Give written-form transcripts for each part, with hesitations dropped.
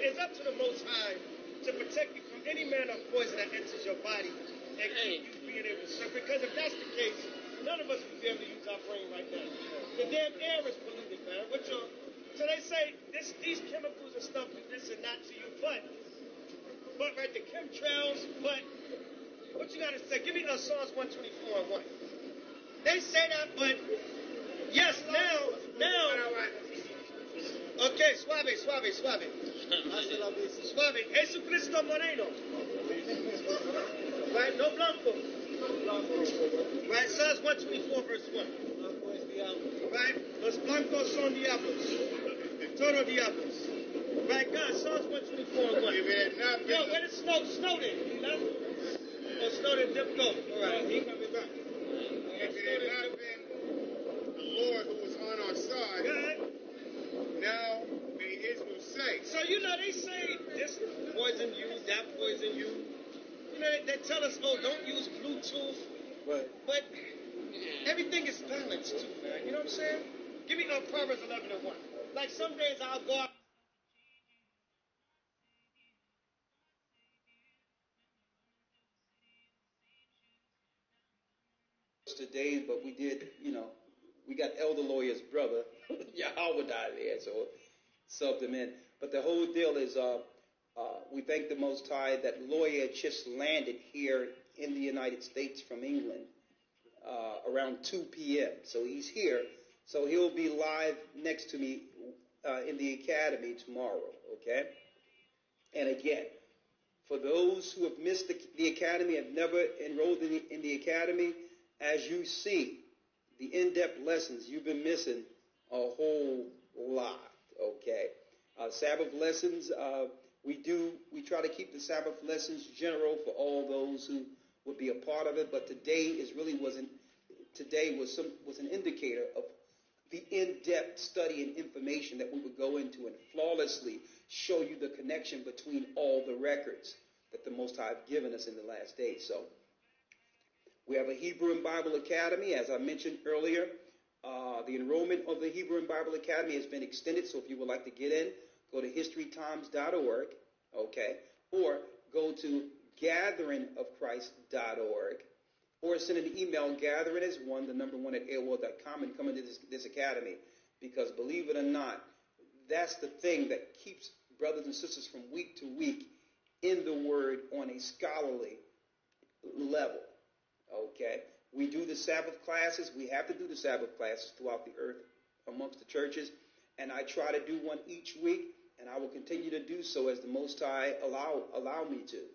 it's up to the Most High to protect you from any manner of poison that enters your body and keep you being able to serve. Because if that's the case, none of us would be able to use our brain right now. The damn air is polluted, man. So they say these chemicals and stuff, this and not to you, but right, the chemtrails, but what you gotta say? Give me Psalms 124 and 1. They say that, but yes, now. Okay, suave. Suave. Jesucristo Moreno. Right, no blanco. Right, Psalms 124 verse 1. Right, los blancos son diablos. Todo diablos. Right, God, Psalms 124 and 1. Yo, where did Snowden? He left? Oh, Snowden didn't go. All right, he coming back. If it had not been the Lord who was on our side, now may Israel say. So, they say this poison you, that poison you. They tell us, don't use Bluetooth. Right. But everything is balanced too, man. You know what I'm saying? Give me Proverbs 11 and 1. Like some days I'll go out. Today, but we did, we got Elder Lawyer's brother, Yahweh died there, so subbed him in. But the whole deal is, we thank the Most High that Lawyer just landed here in the United States from England around 2 p.m. So he's here. So he'll be live next to me in the academy tomorrow, okay? And again, for those who have missed the academy, have never enrolled in the academy, as you see, the in-depth lessons, you've been missing a whole lot, okay? Sabbath lessons, we try to keep the Sabbath lessons general for all those who would be a part of it, but today was an indicator of the in-depth study and information that we would go into and flawlessly show you the connection between all the records that the Most High have given us in the last days. So we have a Hebrew and Bible Academy, as I mentioned earlier. The enrollment of the Hebrew and Bible Academy has been extended, so if you would like to get in, go to historytimes.org, okay, or go to gatheringofchrist.org, or send an email, gatheringas1, the number 1 at AOL.com, and come into this academy. Because believe it or not, that's the thing that keeps brothers and sisters from week to week in the Word on a scholarly level. Okay? We do the Sabbath classes. We have to do the Sabbath classes throughout the earth amongst the churches. And I try to do one each week, and I will continue to do so as the Most High allow me to.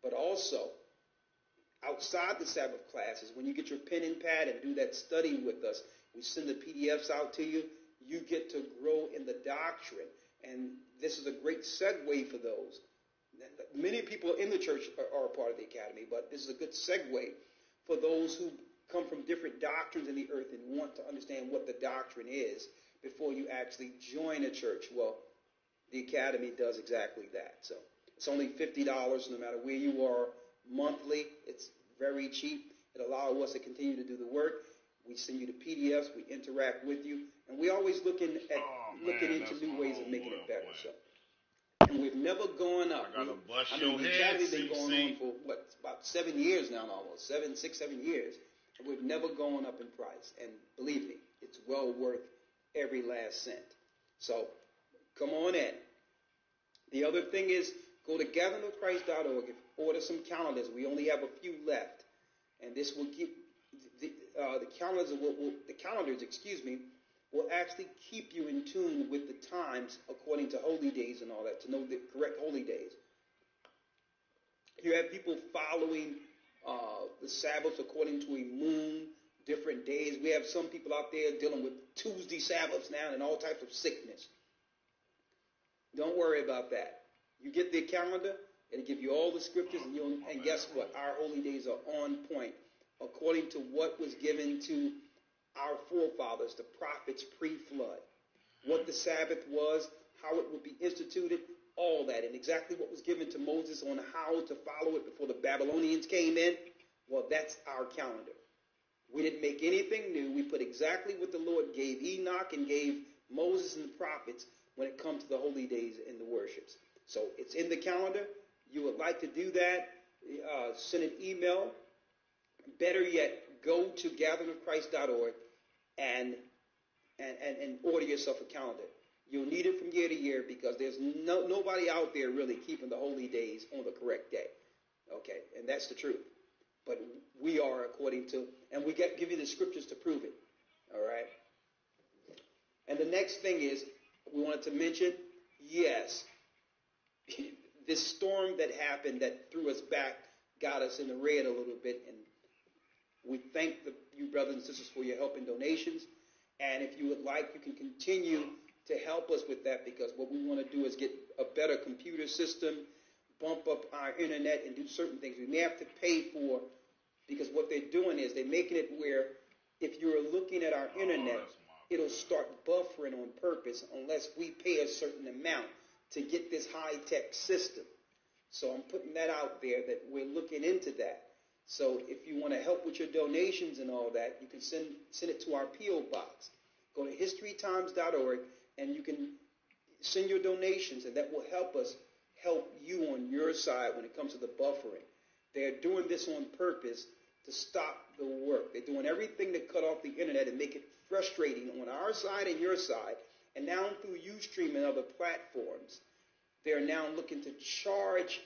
But also, outside the Sabbath classes, when you get your pen and pad and do that study with us, we send the PDFs out to you, you get to grow in the doctrine. And this is a great segue for those. Many people in the church are a part of the academy, but this is a good segue for those who come from different doctrines in the earth and want to understand what the doctrine is before you actually join a church. Well, the academy does exactly that. So it's only $50 no matter where you are monthly. It's very cheap. It allows us to continue to do the work. We send you the PDFs. We interact with you. And we're always looking into new ways of making it better. So, and we've never gone up. The academy's been going on for, about 7 years now almost. 7 years. And we've never gone up in price. And believe me, it's well worth every last cent. So come on in. The other thing is, go to gatheringofchrist.org and order some calendars. We only have a few left. And this will keep the calendars will actually keep you in tune with the times according to holy days and all that, to know the correct holy days. You have people following the Sabbath according to a moon, different days. We have some people out there dealing with Tuesday Sabbaths now and all types of sickness. Don't worry about that. You get the calendar, it'll give you all the scriptures, and guess what? Our holy days are on point according to what was given to our forefathers, the prophets pre-flood. What the Sabbath was, how it would be instituted, all that, and exactly what was given to Moses on how to follow it before the Babylonians came in. Well, that's our calendar. We didn't make anything new. We put exactly what the Lord gave Enoch and gave Moses and the prophets when it comes to the holy days and the worships. So it's in the calendar. You would like to do that, send an email. Better yet, go to gatheringofchrist.org and order yourself a calendar. You'll need it from year to year because there's nobody out there really keeping the holy days on the correct day. Okay, and that's the truth. But we are according to, and we give you the scriptures to prove it. All right. And the next thing is, we wanted to mention, yes, this storm that happened that threw us back got us in the red a little bit, and we thank you brothers and sisters for your help and donations. And if you would like, you can continue to help us with that, because what we want to do is get a better computer system, bump up our internet, and do certain things. We may have to pay for, because what they're doing is they're making it where if you're looking at our internet, it'll start buffering on purpose unless we pay a certain amount to get this high-tech system. So I'm putting that out there that we're looking into that. So if you want to help with your donations and all that, you can send it to our P.O. Box. Go to historytimes.org, and you can send your donations, and that will help us help you on your side when it comes to the buffering. They're doing this on purpose to stop the work. They're doing everything to cut off the internet and make it frustrating on our side and your side. And now through Ustream and other platforms, they're now looking to charge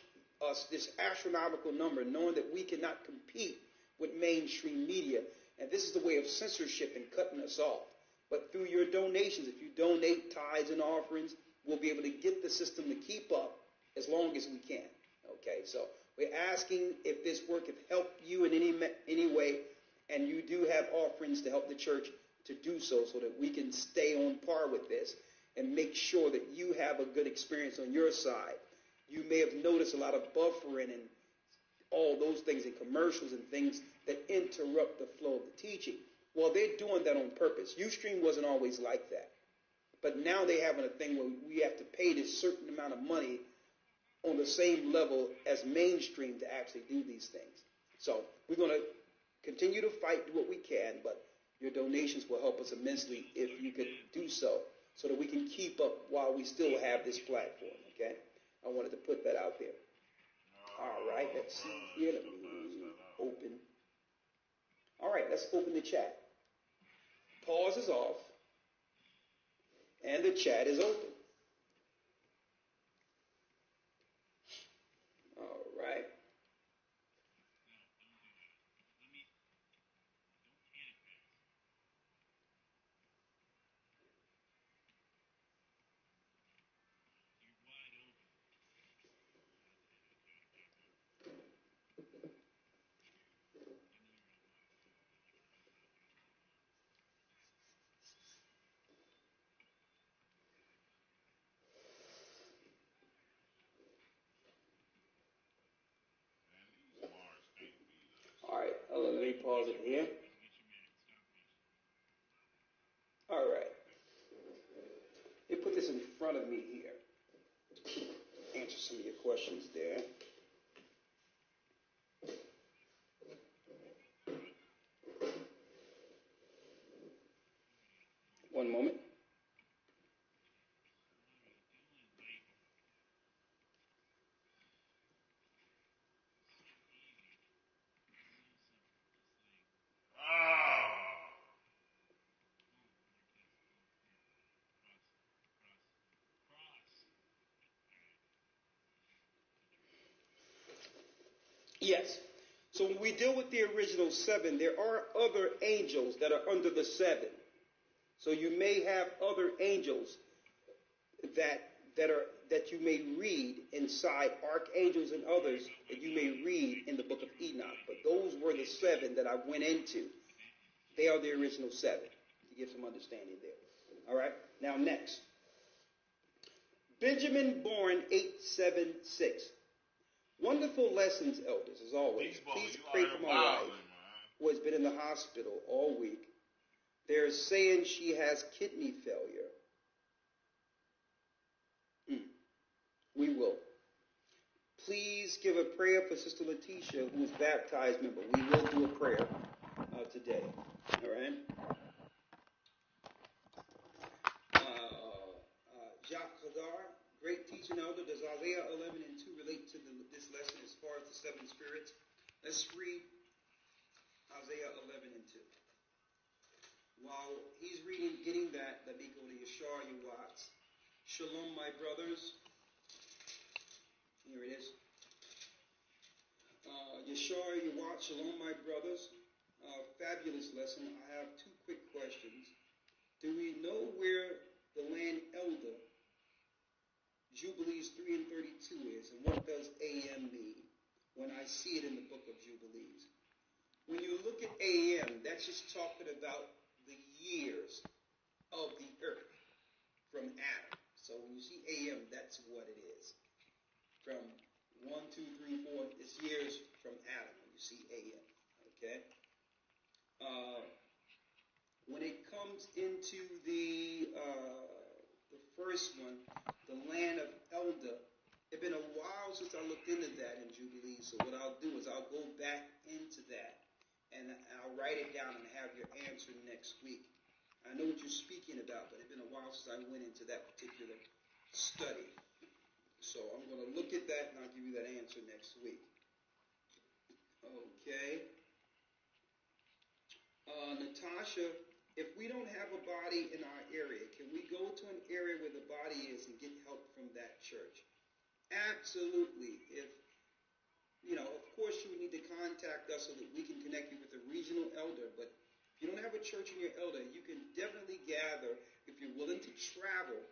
us this astronomical number, knowing that we cannot compete with mainstream media. And this is the way of censorship and cutting us off. But through your donations, if you donate tithes and offerings, we'll be able to get the system to keep up as long as we can. Okay, so we're asking if this work has helped you in any way, and you do have offerings to help the church to do so that we can stay on par with this and make sure that you have a good experience on your side. You may have noticed a lot of buffering and all those things and commercials and things that interrupt the flow of the teaching. Well, they're doing that on purpose. Ustream wasn't always like that. But now they're having a thing where we have to pay this certain amount of money on the same level as mainstream to actually do these things. So we're going to continue to fight, do what we can, but your donations will help us immensely if you could do so that we can keep up while we still have this platform, okay? I wanted to put that out there. All right, let's see here. Let me open. All right, let's open the chat. Pause is off, and the chat is open. All right. All right, let me pause it here. All right. Let me put this in front of me here. Answer some of your questions there. One moment. Yes. So when we deal with the original seven, there are other angels that are under the seven. So you may have other angels that you may read inside, archangels and others that you may read in the book of Enoch. But those were the seven that I went into. They are the original seven, to give some understanding there. All right. Now next. Benjamin Bourne 876. Wonderful lessons, elders, as always. Please pray for my wife, who has been in the hospital all week. They're saying she has kidney failure. We will. Please give a prayer for Sister Letitia, who is baptized member. We will do a prayer today. All right? Jacques Hadar, Great teaching, Elder. Does Isaiah 11 and 2 relate to this lesson as far as the seven spirits? Let's read Isaiah 11 and 2. While he's reading, getting that, let me go to Yeshar Watts. Shalom, my brothers. Here it is. Yeshar Watts, shalom, my brothers. Fabulous lesson. I have two quick questions. Do we know where the land elder, Jubilees 3 and 32 is, and what does AM mean when I see it in the book of Jubilees? When you look at AM, that's just talking about the years of the earth from Adam. So when you see AM, that's what it is. From 1, 2, 3, 4, it's years from Adam when you see AM. Okay? When it comes into the first one, the land of Elder, it's been a while since I looked into that in Jubilee. So what I'll do is I'll go back into that and I'll write it down and have your answer next week. I know what you're speaking about, but it's been a while since I went into that particular study. So I'm going to look at that and I'll give you that answer next week. Okay. Natasha, if we don't have a body in our area, can we go to an area where the body is and get help from that church? Absolutely. If, of course you would need to contact us so that we can connect you with a regional elder, but if you don't have a church in your elder, you can definitely gather if you're willing to travel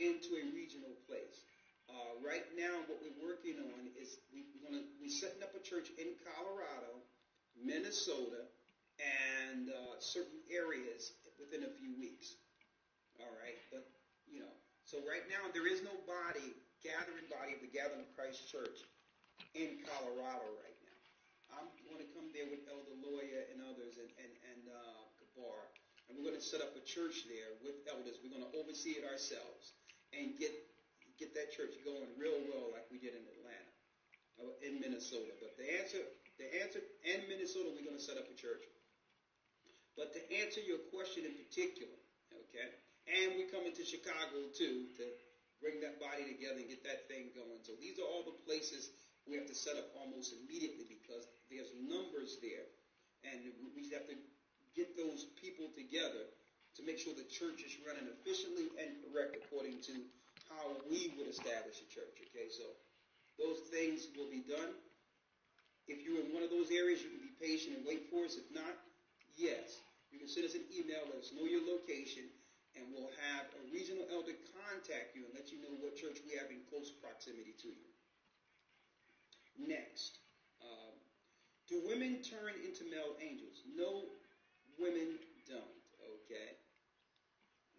into a regional place. Right now, what we're working on is we're setting up a church in Colorado, Minnesota, and certain areas within a few weeks. All right, but so right now there is no gathering body of the Gathering of Christ Church in Colorado right now. I'm going to come there with Elder Loya and others and Kabar, and we're going to set up a church there with elders. We're going to oversee it ourselves and get that church going real well like we did in Atlanta, in Minnesota. But the answer, in Minnesota, we're going to set up a church. But to answer your question in particular, okay, and we're coming to Chicago too to bring that body together and get that thing going. So these are all the places we have to set up almost immediately because there's numbers there, and we have to get those people together to make sure the church is running efficiently and correct according to how we would establish a church. Okay, so those things will be done. If you're in one of those areas, you can be patient and wait for us. If not, yes, you can send us an email, let us know your location, and we'll have a regional elder contact you and let you know what church we have in close proximity to you. Next, do women turn into male angels? No, women don't, okay?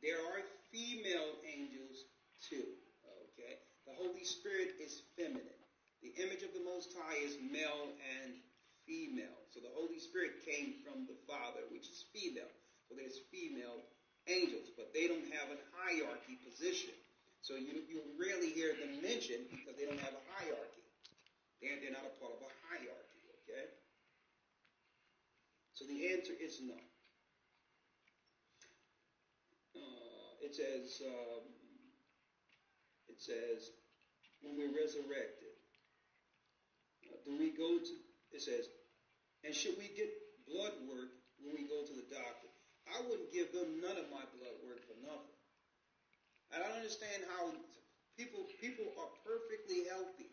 There are female angels too, okay? The Holy Spirit is feminine. The image of the Most High is male and female. So the Holy Spirit came from the Father, which is female. So there's female angels, but they don't have a hierarchy position. So you rarely hear them mentioned because they don't have a hierarchy. They're not a part of a hierarchy, okay? So the answer is no. It says, when we're resurrected, it says, and should we get blood work when we go to the doctor? I wouldn't give them none of my blood work for nothing. I don't understand how people are perfectly healthy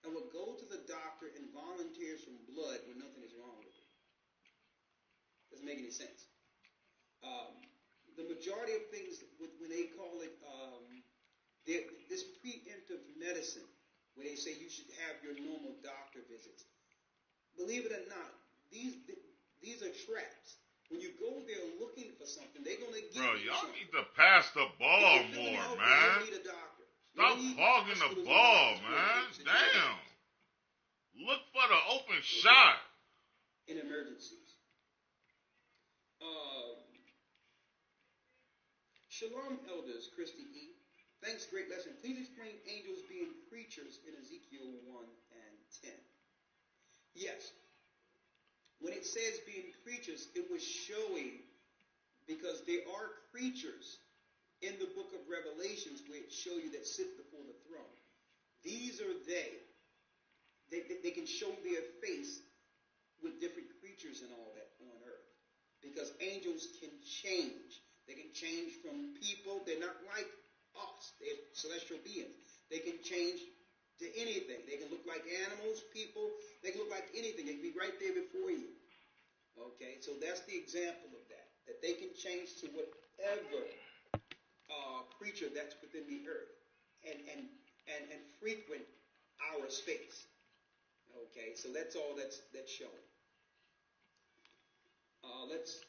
and will go to the doctor and volunteer some blood when nothing is wrong with it. Doesn't make any sense. The majority of things, when they call it this preemptive medicine, where they say you should have your normal doctor visits, believe it or not, these are traps. When you go there looking for something, they're going to give you y'all something. need to pass the ball more, man. You need a doctor. Stop hogging the ball, man. Damn. Look for the open shot. In emergencies. Shalom, elders, Christy E. Thanks, great lesson. Please explain angels being creatures in Ezekiel 1 and 10. Yes. When it says being creatures, it was showing because they are creatures in the book of Revelations where it show you that sit before the throne. These are they. They can show their face with different creatures and all that on earth. Because angels can change. They can change from people. They're not like us. They're celestial beings. They can change to anything. They can look like animals, people. They can look like anything. They can be right there before you. Okay, so that's the example of that. That they can change to whatever creature that's within the earth and frequent our space. Okay, so that's all that's showing. Let's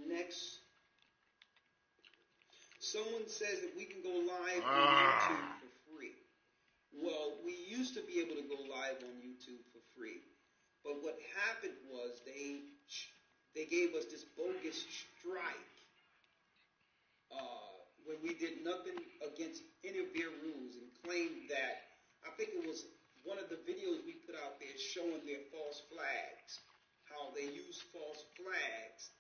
next. Someone says that we can go live on YouTube for free. Well, we used to be able to go live on YouTube for free, but what happened was they gave us this bogus strike when we did nothing against any of their rules and claimed that, I think it was one of the videos we put out there showing their false flags, how they use false flags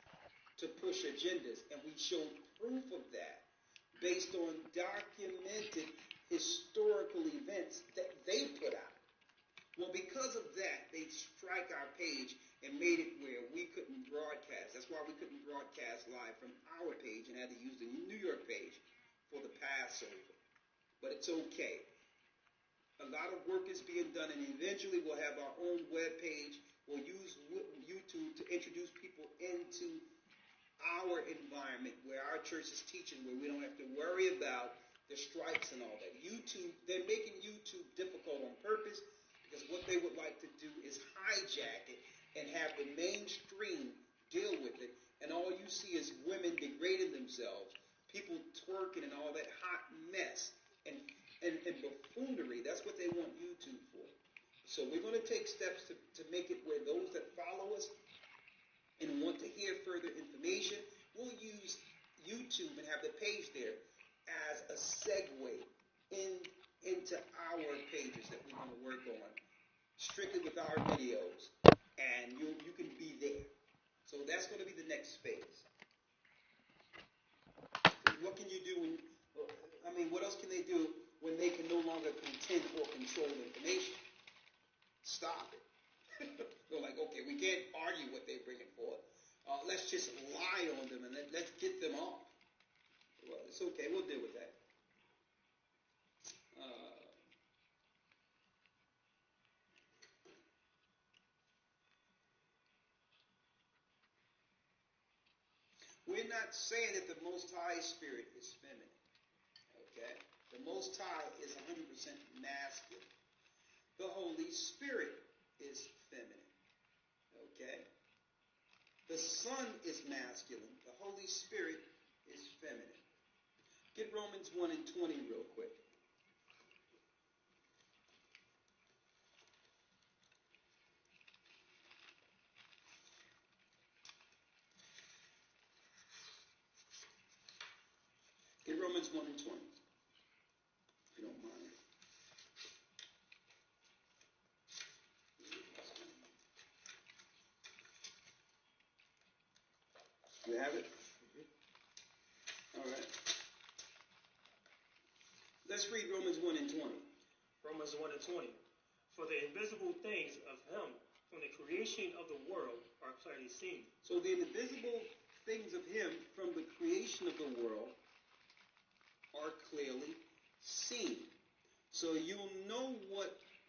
to push agendas, and we showed proof of that based on documented historical events that they put out. Well, because of that, they strike our page and made it where we couldn't broadcast. That's why we couldn't broadcast live from our page and had to use the New York page for the Passover. But it's okay. A lot of work is being done, and eventually we'll have our own web page. We'll use YouTube to introduce people into our environment where our church is teaching, where we don't have to worry about the strikes and all that. YouTube, they're making YouTube difficult on purpose because what they would like to do is hijack it and have the mainstream deal with it. And all you see is women degrading themselves, people twerking and all that hot mess and buffoonery. That's what they want YouTube for. So we're going to take steps to make it where those that follow us and want to hear further information, we'll use YouTube and have the page there as a segue into our pages that we're going to work on, strictly with our videos, and you can be there. So that's going to be the next phase. What can you do what else can they do when they can no longer contend or control information? Stop it. They're like, okay, we can't argue what they're bringing forth. Let's just lie on them and let's get them off. Well, it's okay. We'll deal with that. We're not saying that the Most High Spirit is feminine. Okay? The Most High is 100% masculine. The Holy Spirit is feminine. Okay? The Son is masculine. The Holy Spirit is feminine. Get Romans 1 and 20 real quick. Get Romans 1 and 20, if you don't mind. You have it? All right. Let's read Romans 1 and 20. Romans 1 and 20. For the invisible things of him from the creation of the world are clearly seen. So the invisible things of him from the creation of the world are clearly seen. So you'll know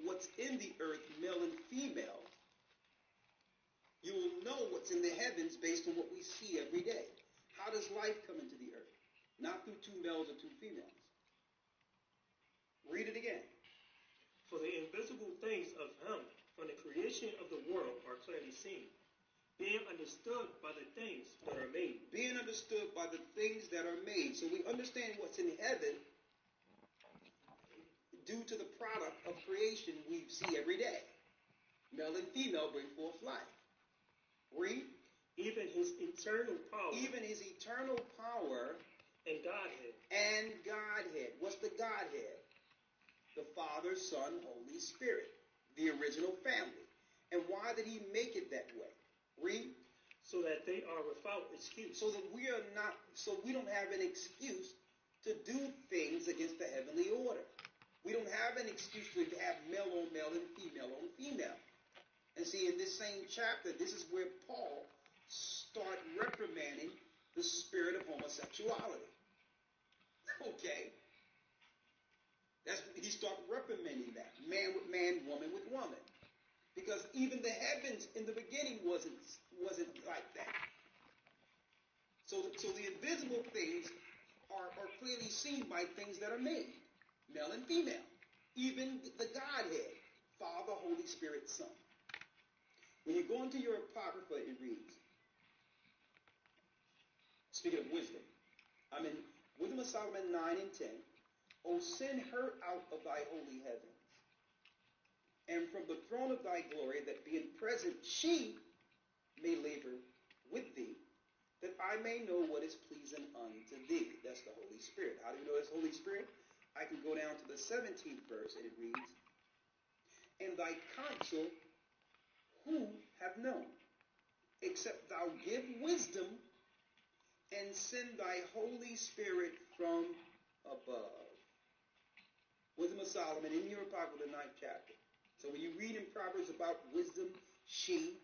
what's in the earth, male and female. You will know what's in the heavens based on what we see every day. How does life come into the earth? Not through two males or two females. Read it again. For the invisible things of him from the creation of the world are clearly seen, being understood by the things that are made. Being understood by the things that are made. So we understand what's in heaven due to the product of creation we see every day. Male and female bring forth life. Read. Even his eternal power. Even his eternal power. And Godhead. And Godhead. What's the Godhead? The Father, Son, Holy Spirit. The original family. And why did he make it that way? Read. So that they are without excuse. So that we don't have an excuse to do things against the heavenly order. We don't have an excuse to have male on male and female on female. And see, in this same chapter, this is where Paul starts reprimanding the spirit of homosexuality. Okay? He starts reprimanding that. Man with man, woman with woman. Because even the heavens in the beginning wasn't like that. So the invisible things are clearly seen by things that are made, male and female. Even the Godhead, Father, Holy Spirit, Son. When you go into your Apocrypha, it reads, speaking of wisdom, I'm in Wisdom of Solomon 9 and 10. O send her out of thy holy heavens, and from the throne of thy glory, that being present she may labor with thee, that I may know what is pleasing unto thee. That's the Holy Spirit. How do you know it's Holy Spirit? I can go down to the 17th verse, and it reads, and thy counsel who have known, except thou give wisdom and send thy Holy Spirit from above. Wisdom of Solomon in your Apocrypha, the 9th chapter. So when you read in Proverbs about wisdom, she,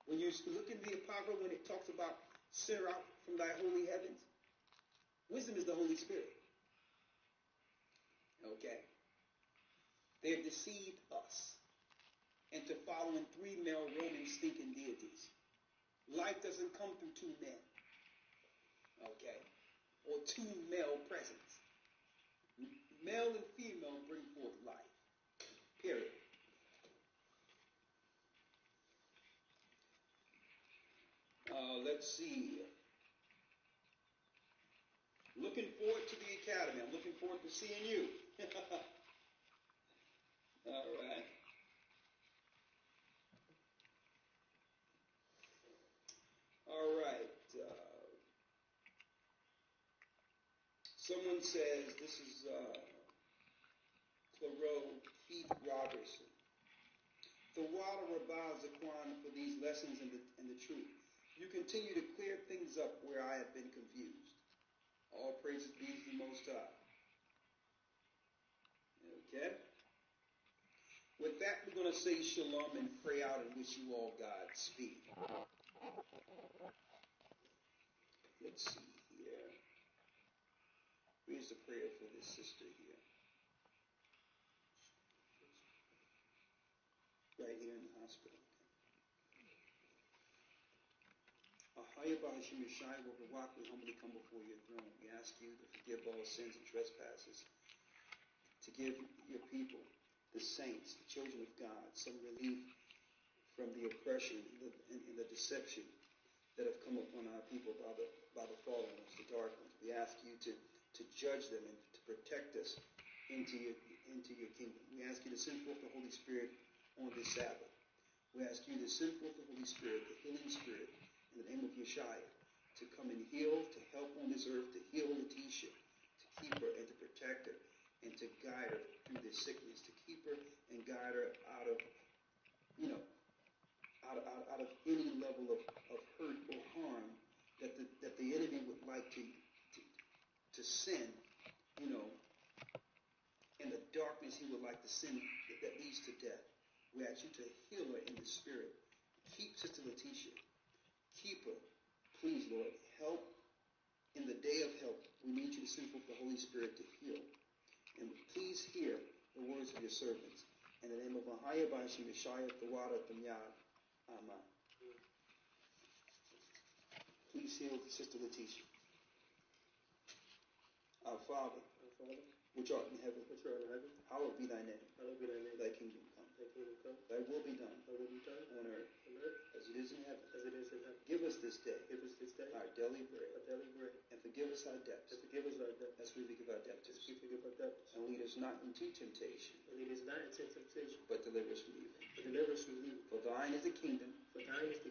when you look in the Apocrypha, when it talks about send her out from thy holy heavens, wisdom is the Holy Spirit. Okay? They have deceived us into following three male Roman stinking deities. Life doesn't come through two men. Okay? Or two male presence. Male and female bring forth life. Period. Let's see. Looking forward to the academy. I'm looking forward to seeing you. All right. All right. Someone says, this is Claro Keith Robertson. The water Rabbi Zaquan for these lessons in the truth. You continue to clear things up where I have been confused. All praises be to the Most High. Okay? With that, we're going to say shalom and pray out and wish you all Godspeed. Let's see here. Here's the prayer for this sister here. Right here in the hospital. Ahayabah Hashem Yeshai, we humbly come before your throne. We ask you to forgive all sins and trespasses, to give your people, the saints, the children of God, some relief from the oppression and the deception that have come upon our people by the fallenness, the darkness. We ask you to judge them and to protect us into your kingdom. We ask you to send forth the Holy Spirit on this Sabbath. We ask you to send forth the Holy Spirit, the healing Spirit, in the name of Yeshua, to come and heal, to help on this earth, to heal Letitia, to keep her and to protect her, and to guide her through this sickness, to keep her and guide her out of any level of hurt or harm that the enemy would like to send, in the darkness he would like to send that leads to death. We ask you to heal her in the spirit. Keep Sister Letitia. Keep her. Please, Lord, help in the day of help. We need you to send forth the Holy Spirit to heal. And please hear the words of your servants. In the name of Ahayabah Hashem Yeshai, the water of Yad. Amen. Please heal Sister Letitia. Our Father, which art in heaven, hallowed be thy name. Thy kingdom come. Thy will be done. On earth. As it is in heaven. Give us this day. Our daily bread. And forgive us our debts. As we forgive our debtors. And lead us not into temptation. But deliver us from evil. For thine is the kingdom.